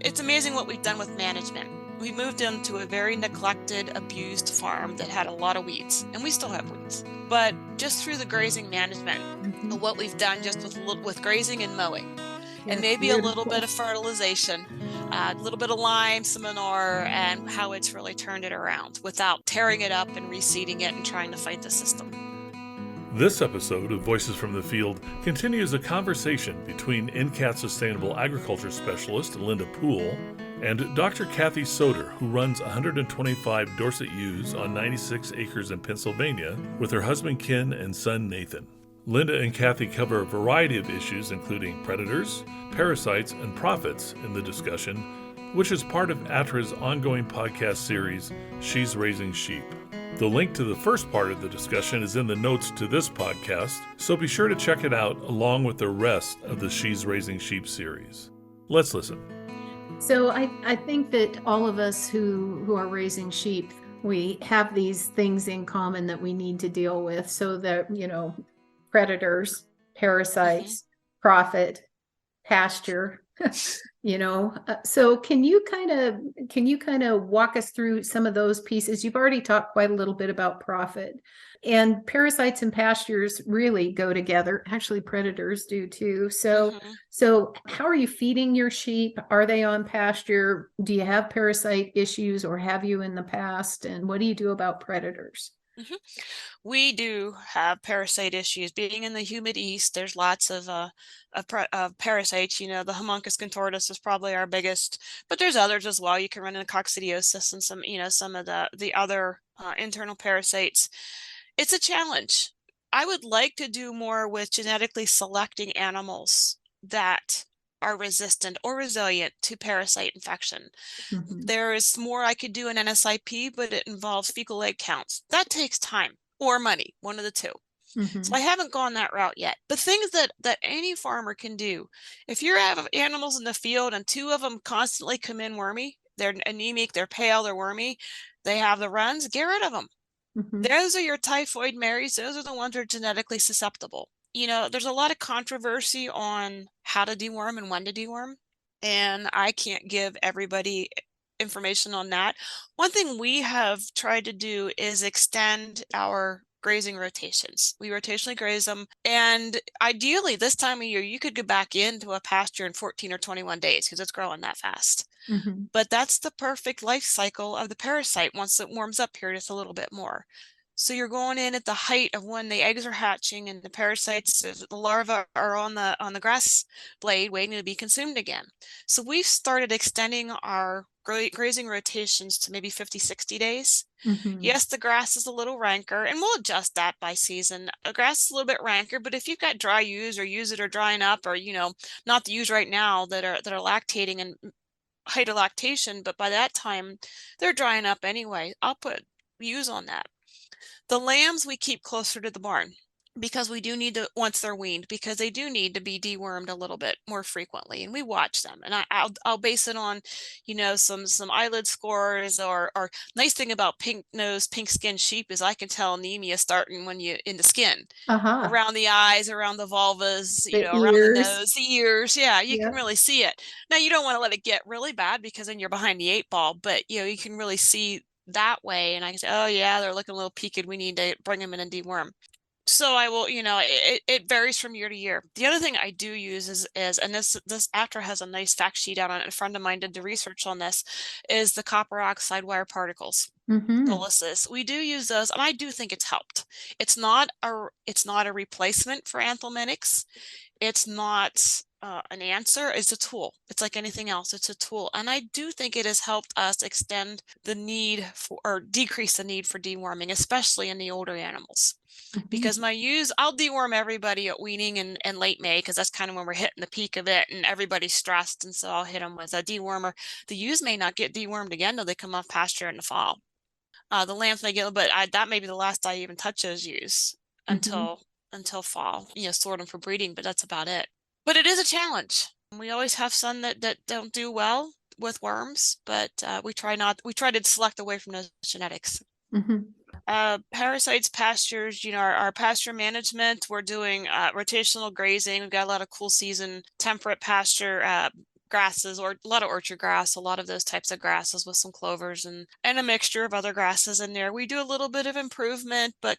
it's amazing what we've done with management. We moved into a very neglected, abused farm that had a lot of weeds, and we still have weeds. But just through the grazing management, what we've done just with grazing and mowing, and maybe a little bit of fertilization, a little bit of lime, some manure, and how it's really turned it around without tearing it up and reseeding it and trying to fight the system. This episode of Voices from the Field continues a conversation between NCAT Sustainable Agriculture Specialist Linda Poole and Dr. Kathy Soder, who runs 125 Dorset ewes on 96 acres in Pennsylvania with her husband Ken and son Nathan. Linda and Kathy cover a variety of issues including predators, parasites, and profits in the discussion, which is part of ATTRA's ongoing podcast series, She's Raising Sheep. The link to the first part of the discussion is in the notes to this podcast, so be sure to check it out along with the rest of the She's Raising Sheep series. Let's listen. So I think that all of us who are raising sheep, we have these things in common that we need to deal with. So that, predators, parasites, profit, pasture, so can you kind of walk us through some of those pieces? You've already talked quite a little bit about profit, and parasites and pastures really go together. Actually, predators do too. So how are you feeding your sheep? Are they on pasture? Do you have parasite issues, or have you in the past? And what do you do about predators? We do have parasite issues. Being in the humid east, there's lots of parasites. The Homunculus contortus is probably our biggest, but there's others as well. You can run into coccidiosis and some of the other internal parasites. It's a challenge. I would like to do more with genetically selecting animals that are resistant or resilient to parasite infection. There is more I could do in NSIP, but it involves fecal egg counts. That takes time or money, one of the two. So I haven't gone that route yet. But things that any farmer can do, if you have animals in the field and two of them constantly come in wormy, they're anemic, they're pale, they're wormy, they have the runs, get rid of them. Those are your typhoid Marys. Those are the ones that are genetically susceptible. There's a lot of controversy on how to deworm and when to deworm, and I can't give everybody information on that. One thing we have tried to do is extend our grazing rotations. We rotationally graze them, and ideally this time of year you could go back into a pasture in 14 or 21 days because it's growing that fast. But that's the perfect life cycle of the parasite once it warms up here just a little bit more. So you're going in at the height of when the eggs are hatching and the parasites, the larvae are on the grass blade waiting to be consumed again. So we've started extending our grazing rotations to maybe 50, 60 days. Yes, the grass is a little ranker, and we'll adjust that by season. The grass is a little bit ranker, but if you've got dry ewes or ewes that are drying up, or not the ewes right now that are lactating and height of lactation, but by that time they're drying up anyway, I'll put ewes on that. The lambs we keep closer to the barn because we do need to, once they're weaned, because they do need to be dewormed a little bit more frequently, and we watch them. And I'll base it on, some eyelid scores, or nice thing about pink nosed, pink skinned sheep is I can tell anemia starting when you in the skin, around the eyes, around the vulvas, around the nose, the ears. Yeah, you can really see it. Now you don't want to let it get really bad because then you're behind the 8 ball, but you can really see that way. And I can say, oh yeah, they're looking a little peaked. We need to bring them in and deworm. So I will, it varies from year to year. The other thing I do use is and this ATTRA has a nice fact sheet out on it. A friend of mine did the research on this, is the copper oxide wire particles. We do use those, and I do think it's helped. It's not a replacement for anthelmintics. It's not an answer. It's a tool. It's like anything else. It's a tool. And I do think it has helped us extend the need for, or decrease the need for deworming, especially in the older animals. Because my ewes, I'll deworm everybody at weaning and late May, because that's kind of when we're hitting the peak of it and everybody's stressed. And so I'll hit them with a dewormer. The ewes may not get dewormed again till they come off pasture in the fall. The lambs may get, but that may be the last I even touch those ewes until fall, sort them for breeding, but that's about it. But it is a challenge. We always have some that don't do well with worms, but we try to select away from those genetics. Parasites, pastures, our pasture management, we're doing rotational grazing. We've got a lot of cool season temperate pasture, grasses, or a lot of orchard grass, a lot of those types of grasses with some clovers and a mixture of other grasses in there. We do a little bit of improvement, but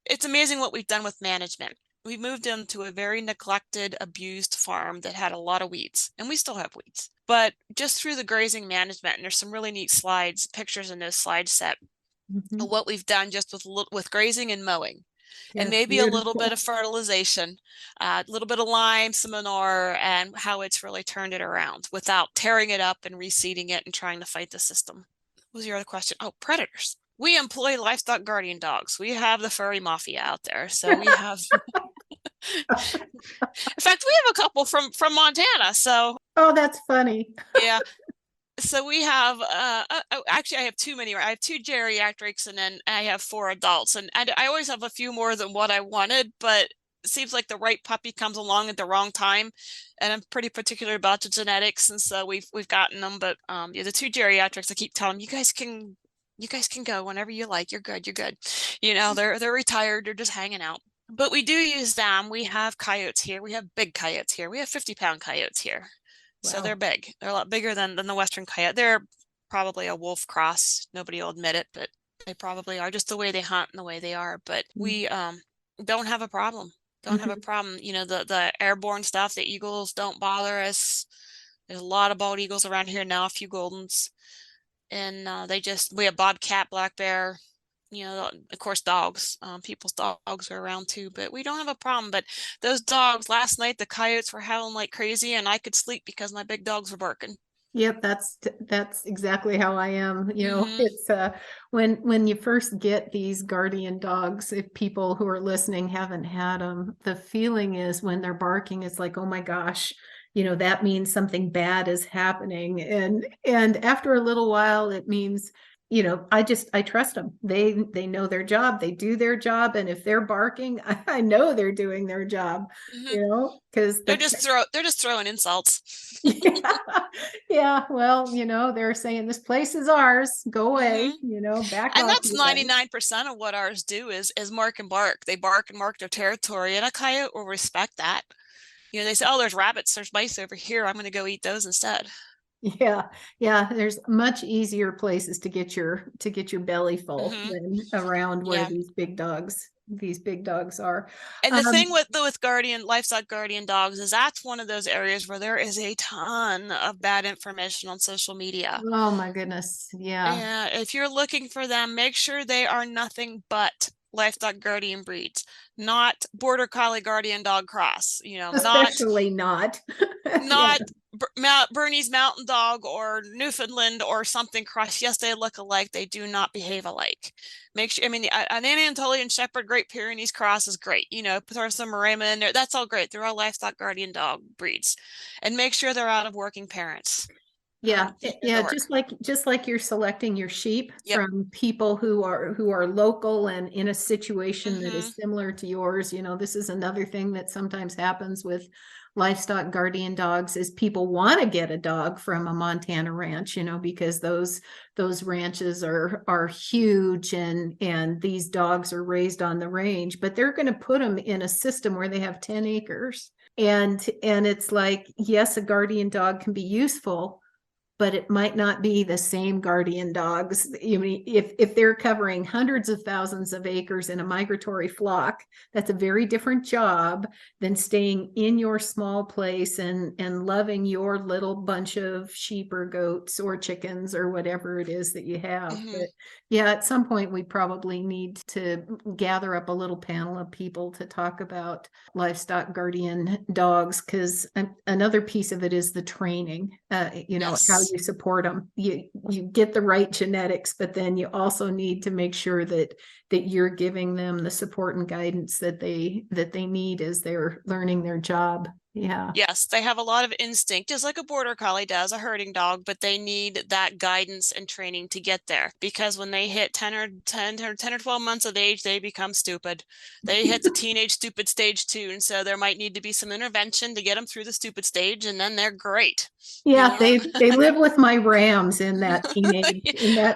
it's amazing what we've done with management. We moved into a very neglected, abused farm that had a lot of weeds, and we still have weeds. But just through the grazing management, and there's some really neat pictures in those slide set, of what we've done just with grazing and mowing. And Yes, maybe a little beautiful. bit of fertilization, a little bit of lime, some manure, and how it's really turned it around without tearing it up and reseeding it and trying to fight the system. What was your other question? Oh, predators. We employ livestock guardian dogs. We have the furry mafia out there. So we have, in fact, we have a couple from Montana. So, Oh, that's funny. yeah. So we have, actually, I have too many. I have 2 geriatrics, and then I have 4 adults. And I always have a few more than what I wanted, but it seems like the right puppy comes along at the wrong time. And I'm pretty particular about the genetics, and so we've gotten them. But yeah, the 2 geriatrics, I keep telling them, you guys can go whenever you like. You're good. You're good. They're retired. They're just hanging out. But we do use them. We have coyotes here. We have big coyotes here. We have 50-pound coyotes here. So they're Wow. big. They're a lot bigger than the Western coyote. They're probably a wolf cross. Nobody will admit it, but they probably are, just the way they hunt and the way they are. But we don't have a problem. Don't have a problem. The airborne stuff, the eagles don't bother us. There's a lot of bald eagles around here now, a few goldens. And we have bobcat, black bear, of course, dogs. People's dogs are around too, but we don't have a problem. But those dogs, last night, the coyotes were howling like crazy, and I could sleep because my big dogs were barking. Yep, that's exactly how I am. Mm-hmm. It's when you first get these guardian dogs, if people who are listening haven't had them, the feeling is when they're barking, it's like, oh my gosh, that means something bad is happening. And after a little while, it means, I trust them. They know their job, they do their job. And if they're barking, I know they're doing their job, Mm-hmm. because They're just throwing insults. yeah, yeah. Well, they're saying this place is ours. Go away. Mm-hmm. Back And off, that's you guys. 99% of what ours do is mark and bark. They bark and mark their territory, and a coyote will respect that. They say, oh, there's rabbits, there's mice over here. I'm going to go eat those instead. Yeah, yeah. There's much easier places to get your belly full Mm-hmm. than around where Yeah. these big dogs are. And the thing with livestock guardian dogs is that's one of those areas where there is a ton of bad information on social media. Oh my goodness. Yeah. Yeah, if you're looking for them, make sure they are nothing but livestock guardian breeds, not border collie guardian dog cross, not Especially not. Yeah. not Bernese Mountain Dog or Newfoundland or something cross. Yes, they look alike. They do not behave alike. Make sure, an Anatolian Shepherd Great Pyrenees cross is great. Throw some Maremma in there. That's all great. They're all livestock guardian dog breeds. And make sure they're out of working parents. Yeah, yeah, Work. just like you're selecting your sheep Yep. from people who are local and in a situation that Mm-hmm. is similar to yours. This is another thing that sometimes happens with livestock guardian dogs is people want to get a dog from a Montana ranch, because those ranches are huge and these dogs are raised on the range, but they're going to put them in a system where they have 10 acres. And it's like, yes, a guardian dog can be useful, but it might not be the same guardian dogs. If they're covering hundreds of thousands of acres in a migratory flock, that's a very different job than staying in your small place and loving your little bunch of sheep or goats or chickens or whatever it is that you have. Mm-hmm. But yeah, at some point we probably need to gather up a little panel of people to talk about livestock guardian dogs, because another piece of it is the training, Yes. how you support them. You get the right genetics, but then you also need to make sure that you're giving them the support and guidance that they need as they're learning their job. Yeah. Yes, they have a lot of instinct, just like a border collie does, a herding dog, but they need that guidance and training to get there, because when they hit 10 or 12 months of age, they become stupid. They hit the teenage stupid stage too, and so there might need to be some intervention to get them through the stupid stage, and then they're great. Yeah, they live with my rams in that teenage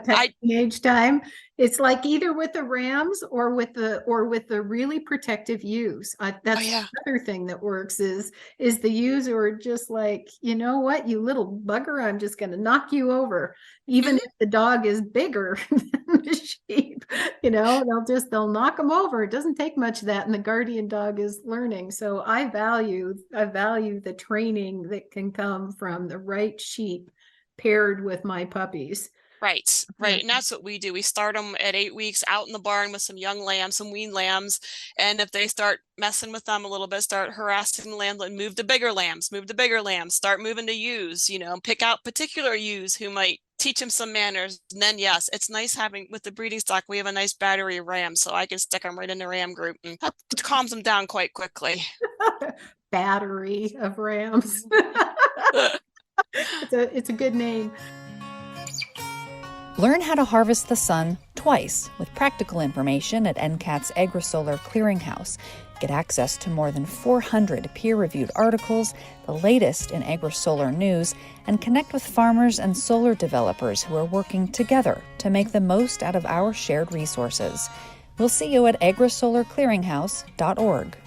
I teenage time. It's like either with the rams or with the really protective ewes. Oh That's yeah. the other thing that works is the ewes who are just like, you know what, you little bugger, I'm just going to knock you over, even Mhm. if the dog is bigger than the sheep. They'll knock them over. It doesn't take much of that, and the guardian dog is learning. So I value the training that can come from the right sheep paired with my puppies. Right, Yeah. right. And that's what we do. We start them at 8 weeks out in the barn with some young lambs, some weaned lambs. And if they start messing with them a little bit, start harassing the lambs, and move to bigger lambs, start moving to ewes, pick out particular ewes who might teach them some manners. And then, yes, it's nice having with the breeding stock, we have a nice battery of rams, so I can stick them right in the ram group, and that calms them down quite quickly. Battery of rams. It's a good name. Learn how to harvest the sun twice with practical information at NCAT's AgriSolar Clearinghouse. Get access to more than 400 peer-reviewed articles, the latest in agri-solar news, and connect with farmers and solar developers who are working together to make the most out of our shared resources. We'll see you at agrisolarclearinghouse.org.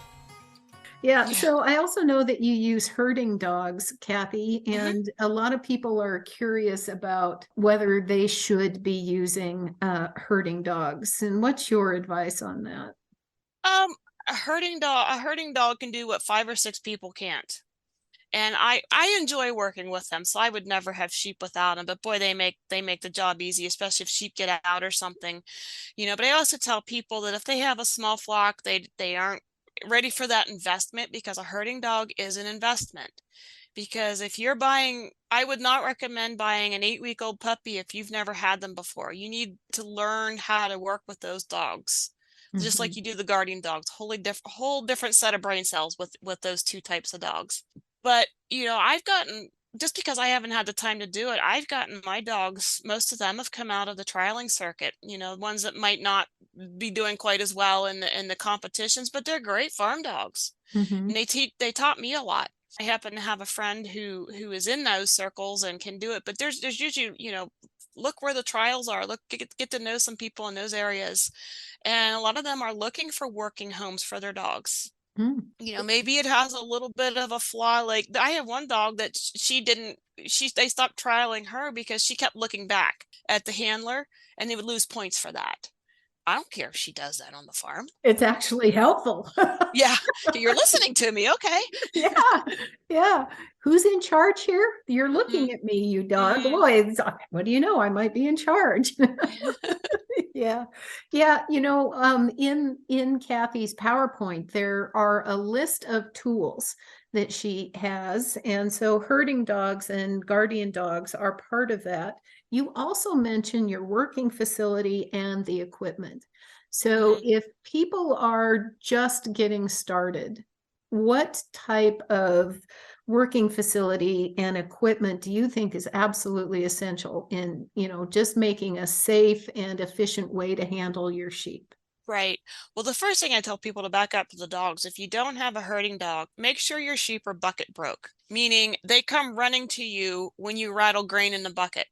Yeah, so I also know that you use herding dogs, Kathy, Mhm. and a lot of people are curious about whether they should be using herding dogs. And what's your advice on that? A herding dog can do what 5 or 6 people can't. And I enjoy working with them, so I would never have sheep without them. But boy, they make the job easy, especially if sheep get out or something. But I also tell people that if they have a small flock, they aren't ready for that investment, because a herding dog is an investment. Because if you're buying, I would not recommend buying an 8-week-old puppy if you've never had them before. You need to learn how to work with those dogs. Just like Mhm. you do the guardian dogs, whole different set of brain cells with those two types of dogs. But, I've gotten, just because I haven't had the time to do it, I've gotten my dogs, most of them have come out of the trialing circuit, ones that might not be doing quite as well in the competitions, but they're great farm dogs. And Mhm. they taught me a lot. I happen to have a friend who is in those circles and can do it, but there's usually, look where the trials are, get to know some people in those areas. And a lot of them are looking for working homes for their dogs. Mm. Maybe it has a little bit of a flaw. Like, I have one dog that they stopped trialing her because she kept looking back at the handler, and they would lose points for that. I don't care if she does that on the farm. It's actually helpful. Yeah, you're listening to me. Okay. Yeah, yeah. Who's in charge here? You're looking Mm, at me, you dog. mm. Boy, what do you know? I might be in charge. Yeah. Yeah, in Kathy's PowerPoint, there are a list of tools that she has. And so herding dogs and guardian dogs are part of that. You also mentioned your working facility and the equipment. So Mhm. if people are just getting started, what type of working facility and equipment do you think is absolutely essential in, just making a safe and efficient way to handle your sheep? Right. Well, the first thing I tell people to back up to the dogs, if you don't have a herding dog, make sure your sheep are bucket broke, meaning they come running to you when you rattle grain in the bucket.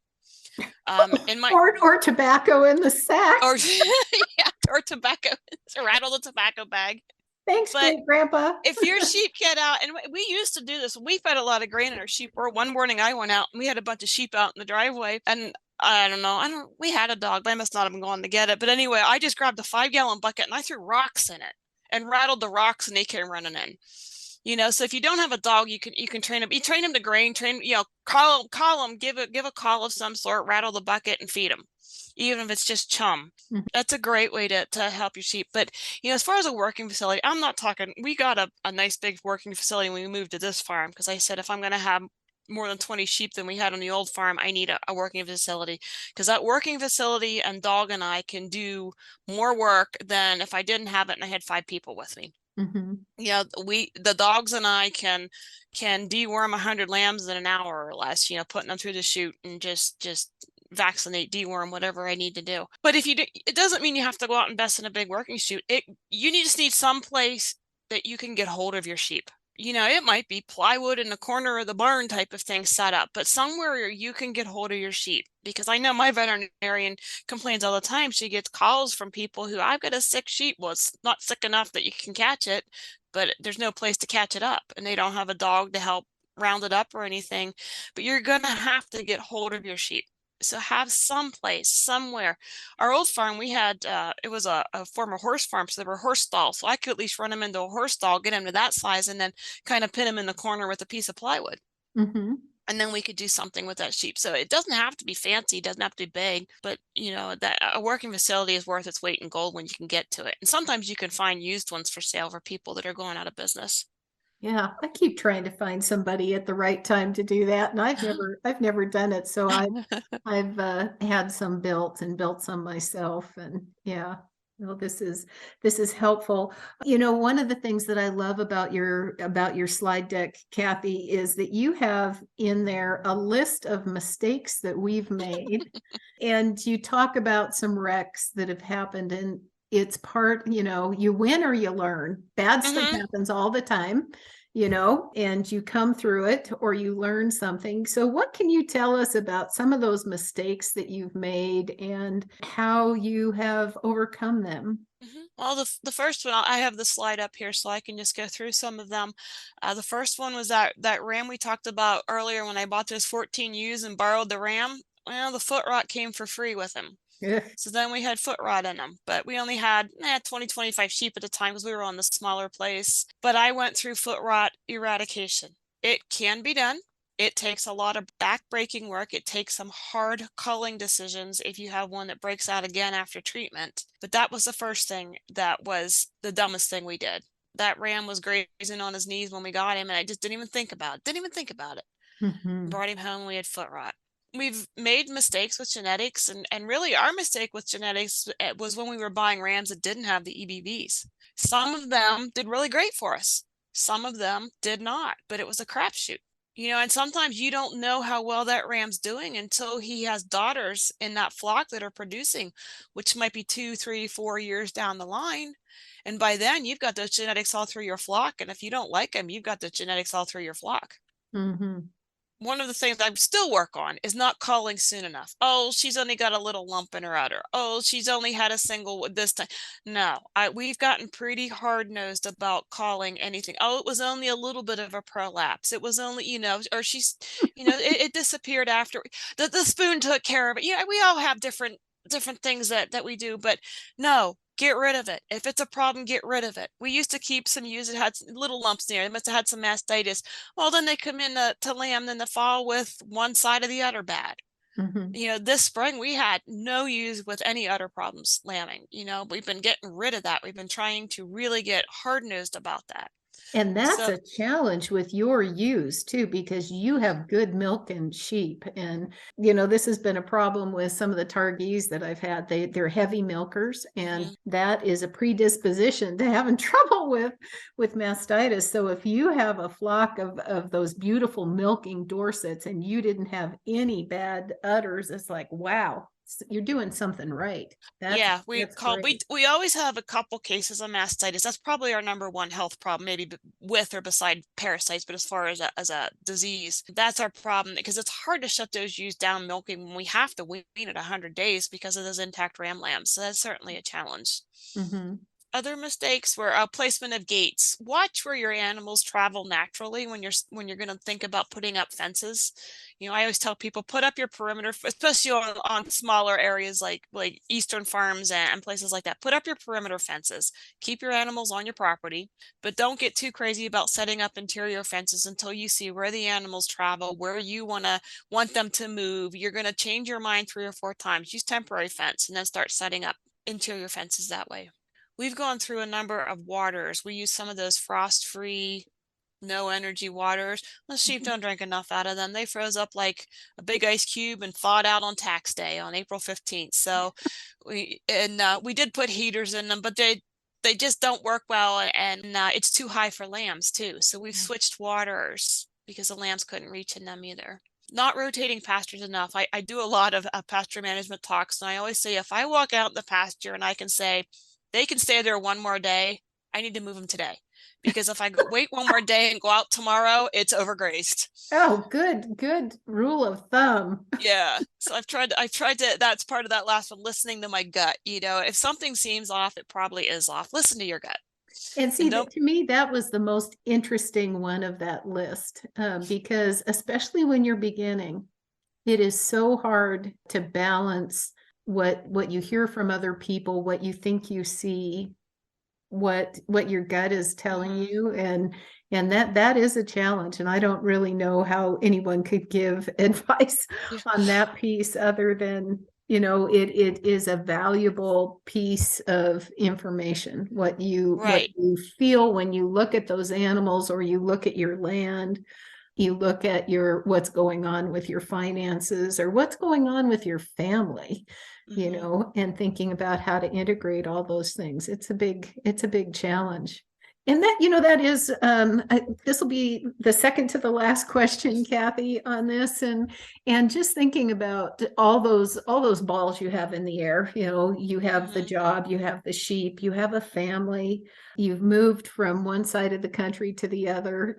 In my Or tobacco in the sack. or yeah, or tobacco to rattle the tobacco bag. Thanks, But great grandpa. if your sheep get out, and we used to do this, we fed a lot of grain in our sheep. Or one morning I went out and we had a bunch of sheep out in the driveway, and I don't know, we had a dog, but I must not have been going to get it. But anyway, I just grabbed a 5-gallon bucket and I threw rocks in it and rattled the rocks, and they came running in. So if you don't have a dog, you can train them. You train them to grain, call them, give a call of some sort, rattle the bucket and feed them, even if it's just chum. That's a great way to help your sheep. But as far as a working facility, I'm not talking. We got a nice big working facility when we moved to this farm, because I said if I'm going to have more than 20 sheep than we had on the old farm, I need a working facility, because that working facility and dog and I can do more work than if I didn't have it and I had 5 people with me. Mhm. Yeah, the dogs and I can deworm 100 lambs in an hour or less, putting them through the chute and just vaccinate, deworm, whatever I need to do. But if you do, it doesn't mean you have to go out and invest in a big working chute. You just need some place that you can get hold of your sheep. it might be plywood in the corner of the barn type of thing set up, but somewhere you can get hold of your sheep. Because I know my veterinarian complains all the time. She gets calls from people who, I've got a sick sheep. Well, it's not sick enough that you can catch it, but there's no place to catch it up, and they don't have a dog to help round it up or anything. But you're going to have to get hold of your sheep. So have some place, somewhere. Our old farm, we had, it was a former horse farm, so there were horse stalls. So I could at least run them into a horse stall, get them to that size, and then kind of pin them in the corner with a piece of plywood. Mm-hmm. And then we could do something with that sheep. So it doesn't have to be fancy, it doesn't have to be big, but that a working facility is worth its weight in gold when you can get to it. And sometimes you can find used ones for sale for people that are going out of business. Yeah, I keep trying to find somebody at the right time to do that, and I've never done it. So I've had some built and built some myself, and yeah, well, this is helpful. One of the things that I love about your slide deck, Kathy, is that you have in there a list of mistakes that we've made, and you talk about some wrecks that have happened, and it's part, you win or you learn. Bad stuff happens all the time, and you come through it or you learn something. So what can you tell us about some of those mistakes that you've made and how you have overcome them? Well, the first one, I have the slide up here so I can just go through some of them. The first one was that ram we talked about earlier when I bought those 14 ewes and borrowed the ram. Well, the foot rot came for free with him. So then we had foot rot in them, but we only had 20, 25 sheep at the time because we were on the smaller place. But I went through foot rot eradication. It can be done. It takes a lot of back-breaking work. It takes some hard culling decisions if you have one that breaks out again after treatment. But that was the first thing that was the dumbest thing we did. That ram was grazing on his knees when we got him, and I just didn't even think about it. Mm-hmm. Brought him home, we had foot rot. We've made mistakes with genetics, and really our mistake with genetics was when we were buying rams that didn't have the EBVs. Some of them did really great for us. Some of them did not, but it was a crapshoot. And sometimes you don't know how well that ram's doing until he has daughters in that flock that are producing, which might be 2, 3, 4 years down the line. And by then you've got those genetics all through your flock. And if you don't like them, you've got the genetics all through your flock. Mm-hmm. One of the things I still work on is not calling soon enough. Oh, she's only got a little lump in her udder. Oh, she's only had a single this time. No, we've gotten pretty hard-nosed about calling anything. Oh, it was only a little bit of a prolapse. It was only, or she's, it disappeared after the spoon took care of it. Yeah, we all have different things that we do, but no. Get rid of it. If it's a problem, get rid of it. We used to keep some ewes that had little lumps there. They must have had some mastitis. Well, then they come in to lamb in the fall with one side of the udder bad. Mm-hmm. This spring we had no ewes with any udder problems lambing. We've been getting rid of that. We've been trying to really get hard-nosed about that. And that's So, a challenge with your ewes too, because you have good milk and sheep. And, this has been a problem with some of the Targees that I've had. They're heavy milkers, and that is a predisposition to having trouble with mastitis. So if you have a flock of those beautiful milking Dorsets and you didn't have any bad udders, it's like, wow, you're doing something right. We always have a couple cases of mastitis. That's probably our number one health problem, maybe with or beside parasites, but as far as a disease, that's our problem, because it's hard to shut those ewes down milking when we have to wean at 100 days because of those intact ram lambs. So that's certainly a challenge. Mm-hmm. Other mistakes were placement of gates. Watch where your animals travel naturally when you're going to think about putting up fences. I always tell people, put up your perimeter, especially on smaller areas like eastern farms and places like that. Put up your perimeter fences. Keep your animals on your property, but don't get too crazy about setting up interior fences until you see where the animals travel, where you want them to move. You're going to change your mind 3 or 4 times. Use temporary fence and then start setting up interior fences that way. We've gone through a number of waters. We use some of those frost-free, no-energy waters. The sheep don't drink enough out of them. They froze up like a big ice cube and thawed out on tax day on April 15th. So we did put heaters in them, but they just don't work well, and it's too high for lambs too. So we've switched waters because the lambs couldn't reach in them either. Not rotating pastures enough. I do a lot of pasture management talks, and I always say, if I walk out in the pasture and I can say, they can stay there one more day, I need to move them today. because if I wait one more day and go out tomorrow, it's overgrazed. Oh, good rule of thumb. Yeah. So I've tried to, that's part of that last one, listening to my gut. If something seems off, it probably is off. Listen to your gut. And see, And don't, to me, that was the most interesting one of that list, because especially when you're beginning, it is so hard to balance what you hear from other people, what you think you see, what your gut is telling Mhm. you, and that is a challenge. And I don't really know how anyone could give advice Yeah. on that piece other than, it is a valuable piece of information. What Right. you feel when you look at those animals, or you look at your land, you look at what's going on with your finances, or what's going on with your family, Mhm. and thinking about how to integrate all those things. It's a big challenge. And that is, this will be the second to the last question, Kathy, on this. And just thinking about all those balls you have in the air. You have the Mhm. job, you have the sheep, you have a family, you've moved from one side of the country to the other,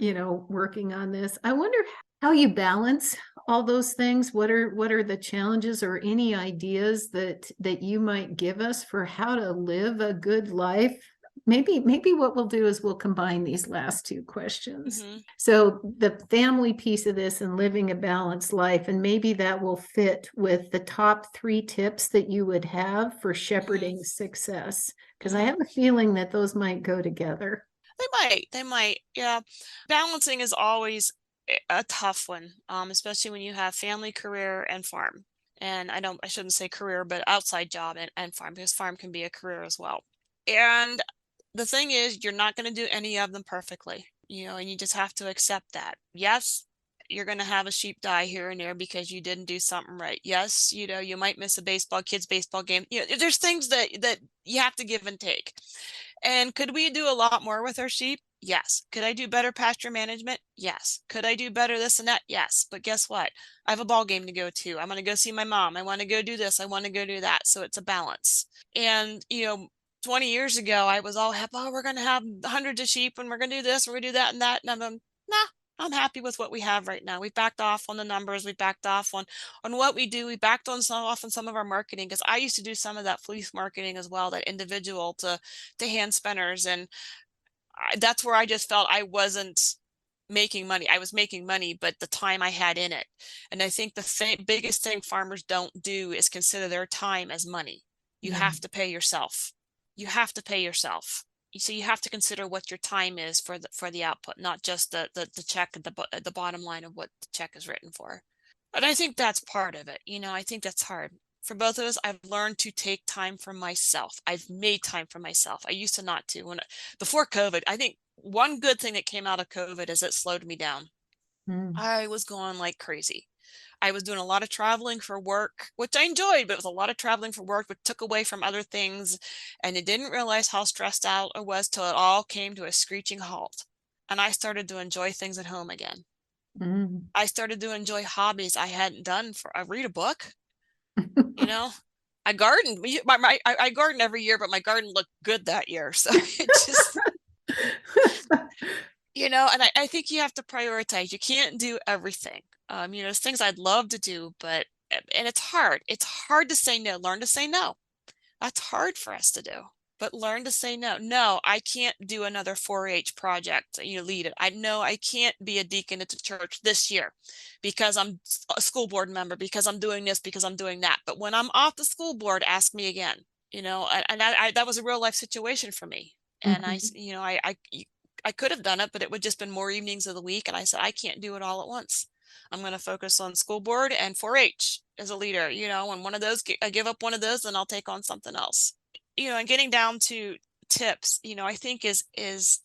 working on this. I wonder how you balance all those things. What are the challenges, or any ideas that you might give us for how to live a good life? Maybe what we'll do is we'll combine these last two questions. Mhm. So the family piece of this, and living a balanced life, and maybe that will fit with the top 3 tips that you would have for Mhm. shepherding success, because I Mhm. have a feeling that those might go together. They might. Yeah. Balancing is always a tough one, especially when you have family, career, and farm. And I shouldn't say career, but outside job and farm, because farm can be a career as well. And the thing is, you're not going to do any of them perfectly, and you just have to accept that. Yes, you're going to have a sheep die here and there because you didn't do something right. Yes, you might miss a kids baseball game. There's things that you have to give and take. And could we do a lot more with our sheep? Yes. Could I do better pasture management? Yes. Could I do better this and that? Yes. But guess what? I have a ball game to go to. I'm going to go see my mom. I want to go do this. I want to go do that. So it's a balance. And, 20 years ago, I was all happy. Oh, we're going to have hundreds of sheep and we're going to do this, we're going to do that and that. And nah, I'm happy with what we have right now. We've backed off on the numbers. We backed off on what we do. We backed off on some of our marketing, because I used to do some of that fleece marketing as well, that individual to hand spinners. And that's where I just felt I wasn't making money. I was making money, but the time I had in it. And I think the biggest thing farmers don't do is consider their time as money. You Yeah. have to pay yourself. You have to pay yourself. So you have to consider what your time is for the output, not just the check at the bottom line of what the check is written for. But I think that's part of it. I think that's hard. For both of us, I've learned to take time for myself. I've made time for myself. I used to not to. Before COVID, I think one good thing that came out of COVID is it slowed me down. Mm. I was going like crazy. I was doing a lot of traveling for work, which I enjoyed, but it was a lot of traveling for work, which took away from other things. And I didn't realize how stressed out I was till it all came to a screeching halt. And I started to enjoy things at home again. Mm. I started to enjoy hobbies I hadn't done. I read a book, you know. I garden. I garden every year, but my garden looked good that year. So it just, and I think you have to prioritize. You can't do everything. There's things I'd love to do, and it's hard. It's hard to say no. Learn to say no. That's hard for us to do. But learn to say no. No, I can't do another 4-H project. Lead it. I know I can't be a deacon at the church this year because I'm a school board member, because I'm doing this, because I'm doing that. But when I'm off the school board, ask me again. That was a real life situation for me. And Mhm. I could have done it, but it would just been more evenings of the week. And I said, I can't do it all at once. I'm going to focus on school board and 4-H as a leader. When one of those, I give up one of those, then I'll take on something else. And getting down to tips, I think is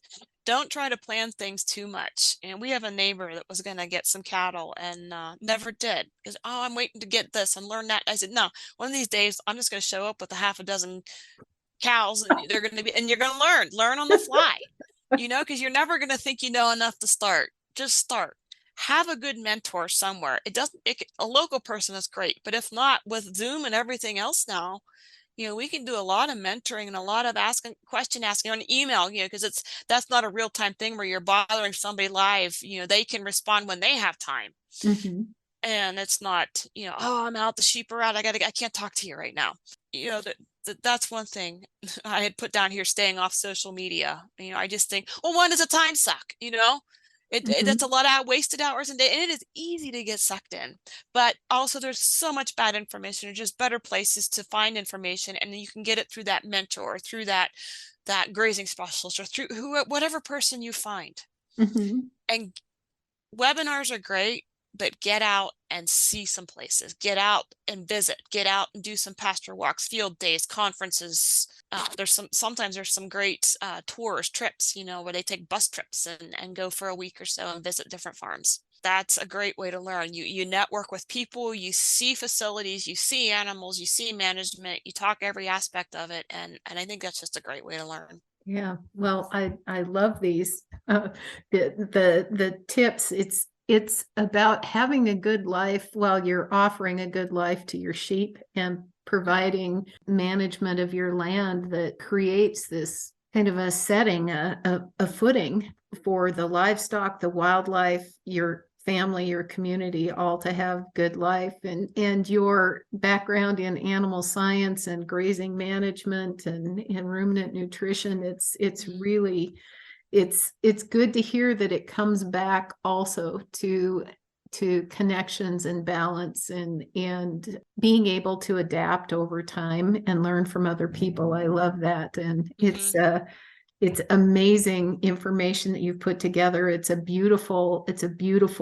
don't try to plan things too much. And we have a neighbor that was going to get some cattle and never did, because, oh, I'm waiting to get this and learn that. I said, no, one of these days I'm just going to show up with a half a dozen cows, and you're going to learn on the fly, because you're never going to think you know enough to start. Just start. Have a good mentor somewhere. A local person is great, but if not, with Zoom and everything else now, we can do a lot of mentoring and a lot of question asking on email, because that's not a real time thing where you're bothering somebody live. They can respond when they have time. Mhm. And it's not, oh, I'm out, the sheep are out, I can't talk to you right now. That's one thing I had put down here, staying off social media. I just think, well, one is a time suck, that's a Mhm. lot of wasted hours a day, and it is easy to get sucked in. But also there's so much bad information. There's just better places to find information, and you can get it through that mentor, or through that grazing specialist, or through whatever person you find. Mhm. And webinars are great, but get out and see some places. Get out and visit. Get out and do some pasture walks, field days, conferences. Sometimes there's some great tours, trips, where they take bus trips and go for a week or so and visit different farms. That's a great way to learn. You network with people, you see facilities, you see animals, you see management, you talk every aspect of it, and I think that's just a great way to learn. Yeah, well, I love these the tips. It's about having a good life while you're offering a good life to your sheep, and providing management of your land that creates this kind of a setting, a footing for the livestock, the wildlife, your family, your community, all to have good life. And your background in animal science and grazing management and ruminant nutrition, it's really it's good to hear that it comes back also to connections and balance, and being able to adapt over time and learn from other people. I love that. And it's amazing information that you've put together. It's a beautiful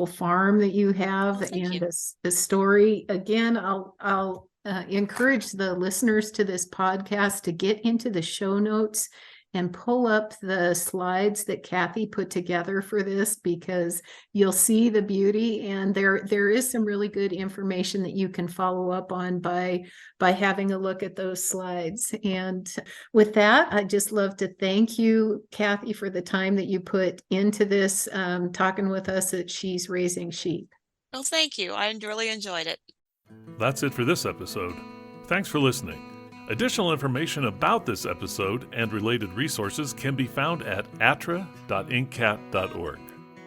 farm that you have, Well, thank you. and a story. Again, I'll encourage the listeners to this podcast to get into the show notes and pull up the slides that Kathy put together for this, because you'll see the beauty, and there is some really good information that you can follow up on by having a look at those slides. And with that, I'd just love to thank you, Kathy, for the time that you put into this, talking with us at She's Raising Sheep. Well, thank you. I really enjoyed it. That's it for this episode. Thanks for listening. Additional information about this episode and related resources can be found at attra.ncat.org.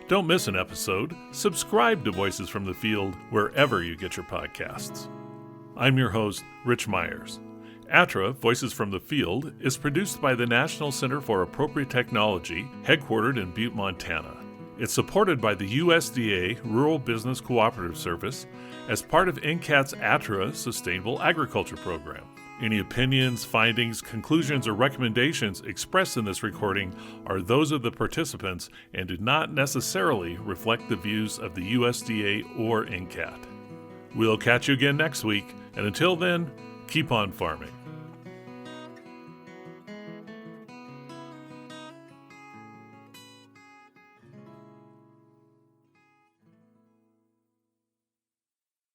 Don't miss an episode. Subscribe to Voices from the Field wherever you get your podcasts. I'm your host, Rich Myers. ATTRA, Voices from the Field, is produced by the National Center for Appropriate Technology, headquartered in Butte, Montana. It's supported by the USDA Rural Business Cooperative Service as part of NCAT's ATTRA Sustainable Agriculture program. Any opinions, findings, conclusions, or recommendations expressed in this recording are those of the participants and do not necessarily reflect the views of the USDA or NCAT. We'll catch you again next week, and until then, keep on farming.